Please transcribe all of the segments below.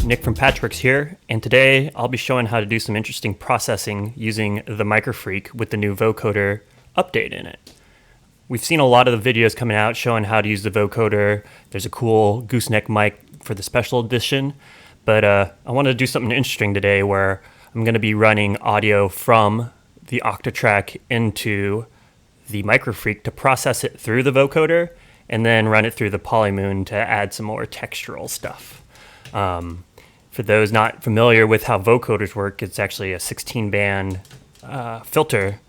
Nick from Patrick's here, and today I'll be showing how to do some interesting processing using the Microfreak with the new Vocoder update in it. We've seen a lot of the videos coming out showing how to use the Vocoder. There's a cool gooseneck mic for the special edition, but I wanted to do something interesting today where I'm going to be running audio from the Octatrack into the Microfreak to process it through the Vocoder and then run it through the Polymoon to add some more textural stuff. For those not familiar with how vocoders work, it's actually a 16-band filter,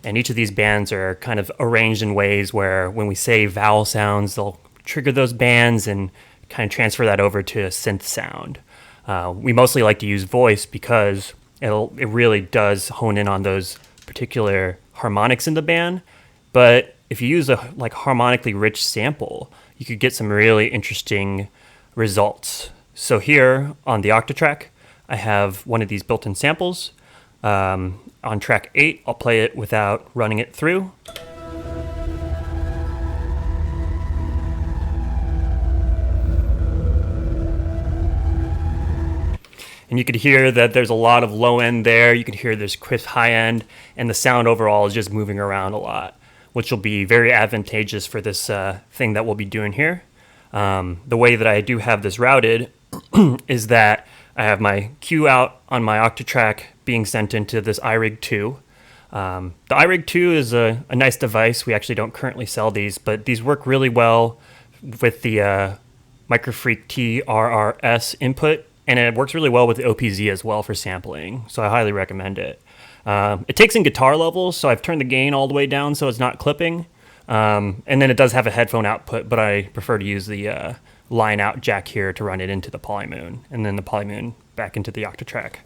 and each of these bands are kind of arranged in ways where when we say vowel sounds, they'll trigger those bands and kind of transfer that over to a synth sound. We mostly like to use voice because it really does hone in on those particular harmonics in the band, but if you use a harmonically rich sample, you could get some really interesting results. So here on the Octatrack, I have one of these built-in samples. On track 8, I'll play it without running it through. And you could hear that there's a lot of low end there. You could hear there's crisp high end, and the sound overall is just moving around a lot, which will be very advantageous for this thing that we'll be doing here. The way that I do have this routed is that I have my cue out on my Octatrack being sent into this iRig 2. The iRig 2 is a nice device. We actually don't currently sell these, but these work really well with the Microfreak TRRS input, and it works really well with the OPZ as well for sampling, so I highly recommend it. It takes in guitar levels, so I've turned the gain all the way down so it's not clipping. And then it does have a headphone output, but I prefer to use the line out jack here to run it into the Polymoon, and then the Polymoon back into the Octatrack.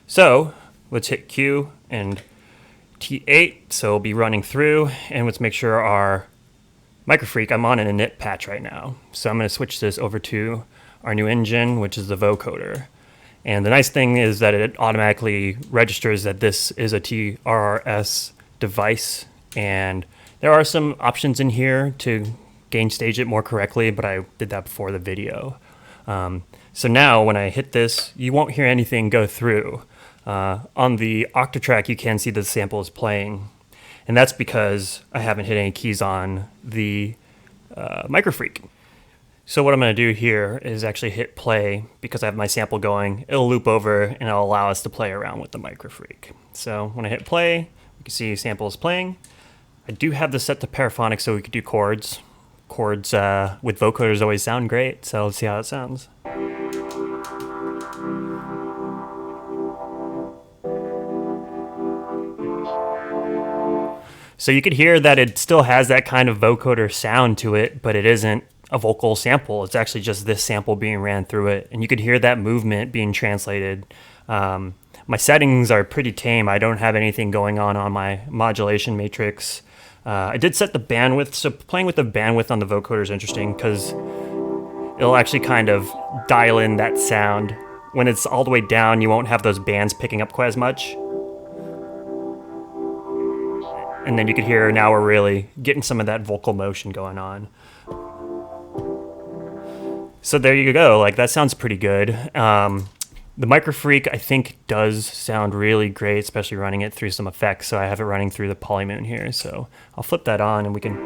So let's hit Q and T8, so we'll be running through, and let's make sure our Microfreak, I'm on an init patch right now, so I'm going to switch this over to our new engine, which is the Vocoder. And the nice thing is that it automatically registers that this is a TRRS device, and there are some options in here to gain stage it more correctly, but I did that before the video. So now when I hit this, you won't hear anything go through. On the Octatrack, you can see the sample is playing, and that's because I haven't hit any keys on the Microfreak. So what I'm going to do here is actually hit play because I have my sample going. It'll loop over and it'll allow us to play around with the Microfreak. So when I hit play, you can see sample is playing. I do have this set to paraphonic so we could do chords. Chords with vocoders always sound great, so let's see how it sounds. So you could hear that it still has that kind of vocoder sound to it, but it isn't a vocal sample. It's actually just this sample being ran through it, and you could hear that movement being translated. My settings are pretty tame. I don't have anything going on my modulation matrix. I did set the bandwidth, so playing with the bandwidth on the vocoder is interesting because it'll actually kind of dial in that sound. When it's all the way down, you won't have those bands picking up quite as much. And then you could hear now we're really getting some of that vocal motion going on. So there you go, that sounds pretty good. The Microfreak, I think, does sound really great, especially running it through some effects. So I have it running through the Polymoon here. So I'll flip that on and we can...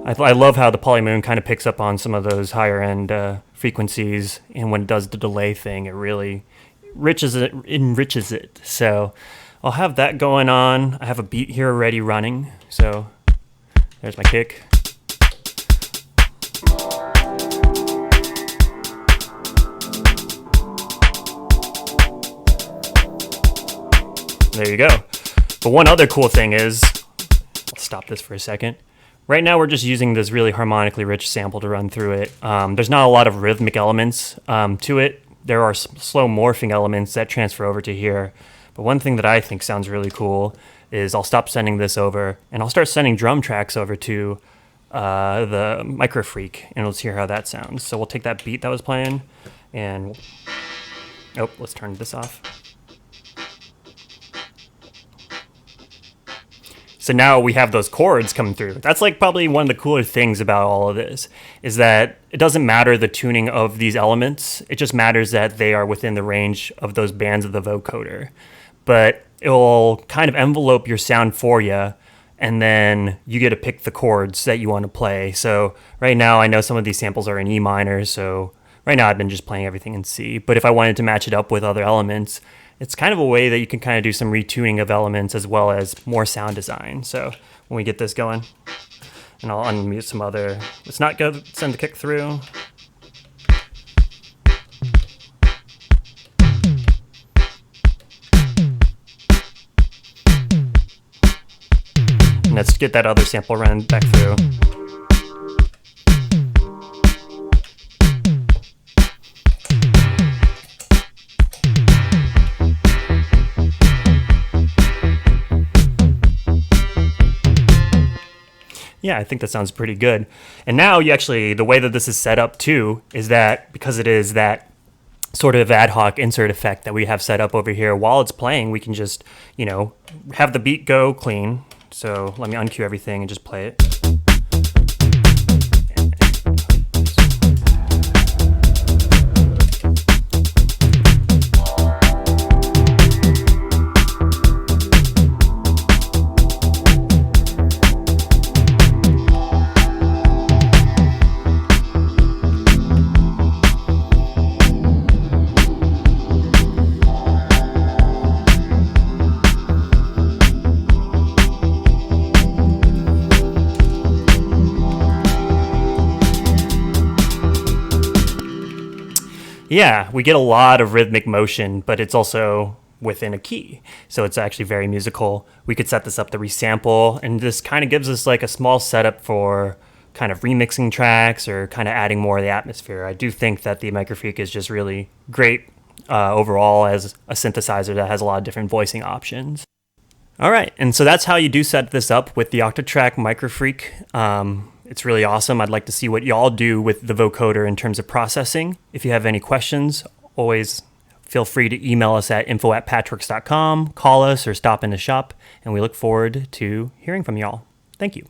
I love how the Polymoon kind of picks up on some of those higher end frequencies. And when it does the delay thing, it really enriches it. So I'll have that going on. I have a beat here already running. So there's my kick. There you go. But one other cool thing is, I'll stop this for a second. Right now we're just using this really harmonically rich sample to run through it. There's not a lot of rhythmic elements to it. There are slow morphing elements that transfer over to here. But one thing that I think sounds really cool is I'll stop sending this over and I'll start sending drum tracks over to the Microfreak, and let's hear how that sounds. So we'll take that beat that was playing and, let's turn this off. So now we have those chords coming through. That's like probably one of the cooler things about all of this, is that it doesn't matter the tuning of these elements. It just matters that they are within the range of those bands of the vocoder. But it will kind of envelope your sound for you, and then you get to pick the chords that you want to play. So right now I know some of these samples are in E minor, so right now I've been just playing everything in C. But if I wanted to match it up with other elements, it's kind of a way that you can kind of do some retuning of elements as well as more sound design. So when we get this going, and I'll unmute some other, let's not go send the kick through. And let's get that other sample run back through. Yeah, I think that sounds pretty good. And now you actually, the way that this is set up too, is that because it is that sort of ad hoc insert effect that we have set up over here, while it's playing, we can just, you know, have the beat go clean. So let me uncue everything and just play it. Yeah, we get a lot of rhythmic motion, but it's also within a key. So it's actually very musical. We could set this up to resample, and this kind of gives us like a small setup for kind of remixing tracks or kind of adding more of the atmosphere. I do think that the Microfreak is just really great overall as a synthesizer that has a lot of different voicing options. All right, and so that's how you do set this up with the Octatrack Microfreak. It's really awesome. I'd like to see what y'all do with the vocoder in terms of processing. If you have any questions, always feel free to email us at info@patchworks.com, call us, or stop in the shop, and we look forward to hearing from y'all. Thank you.